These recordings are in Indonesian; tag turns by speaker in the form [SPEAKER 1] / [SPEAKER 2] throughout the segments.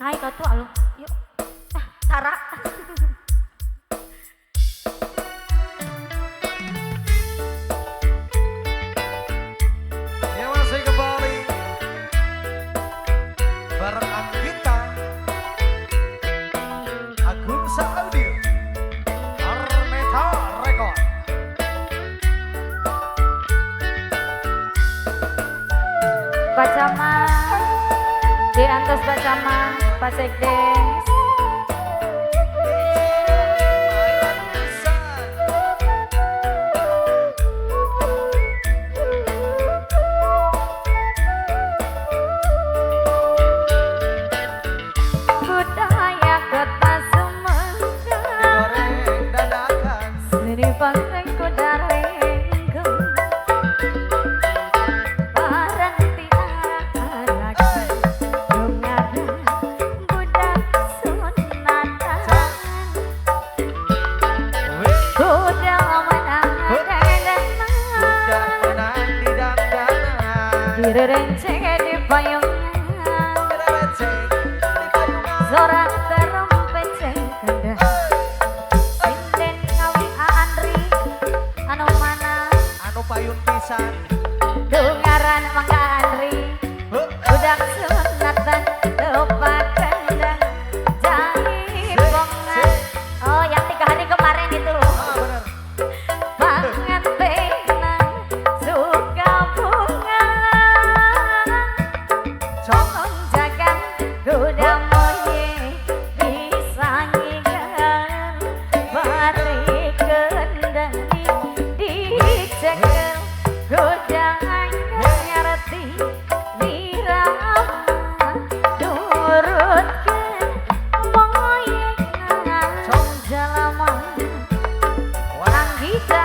[SPEAKER 1] Hai kau tuh alung. Yuk. Tara.
[SPEAKER 2] Ya masih kembali bareng Anggita Agung Audio Armeta Record.
[SPEAKER 1] Bacama di antos bacama Pak Sekdes. Budaya kota Sumedang
[SPEAKER 2] Goreng dadakan
[SPEAKER 1] seni bangsa kudareng barang tiara dungaran budak sunatan kuda menang
[SPEAKER 2] Budak menang di dandanan
[SPEAKER 1] direnceng di payungan
[SPEAKER 2] Receh di payungan
[SPEAKER 1] sorak terompet cengkenda sinden ngawi Andri anu mana
[SPEAKER 2] anu payun pisan
[SPEAKER 1] dungaran mangga Andri budak sunatan lupa kendang jahit bongan. Oh yang 3 hari kemarin itu
[SPEAKER 2] bener
[SPEAKER 1] pangantenang suka bunga
[SPEAKER 2] cok
[SPEAKER 1] jagan kuda moye bisa ngigan bari kendang dicekel kuda ngerti dirama turutkan moye ngang jalama Anggita.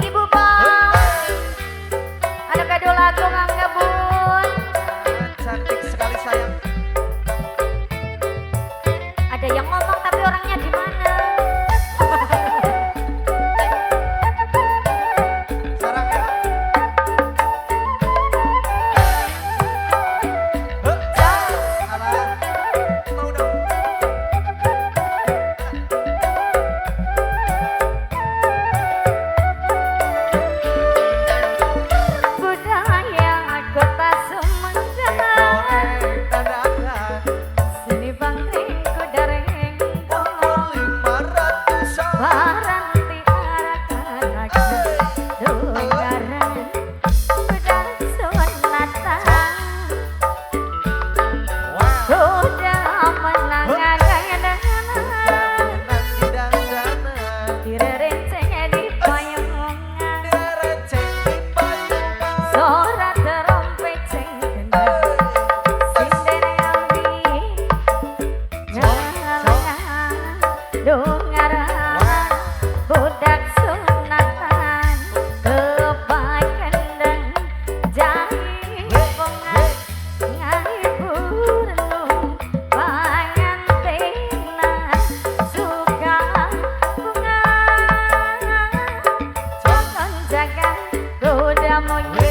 [SPEAKER 1] Ibu Bang, ada kado lagu Mangga Bun.
[SPEAKER 2] cantik sekali sayang.
[SPEAKER 1] Ada yang ngomong tapi orangnya di mana?
[SPEAKER 2] Sarangnya alah mau dong
[SPEAKER 1] Budaya kota Sumedang
[SPEAKER 2] goreng dadakan
[SPEAKER 1] seni bangkring kudareng
[SPEAKER 2] pukul 500
[SPEAKER 1] barang tiara karakan dungaran budak sunatan kuda menang
[SPEAKER 2] nanti dandanan
[SPEAKER 1] direnceng di payungan
[SPEAKER 2] receh di payungan
[SPEAKER 1] sorak terompet cengkenda sinden ngawi ngalangan dungaran budak sunatan kepai kendang jahit bongan ngahibur renung pangantenang suka bunga jangan jaga kuda moye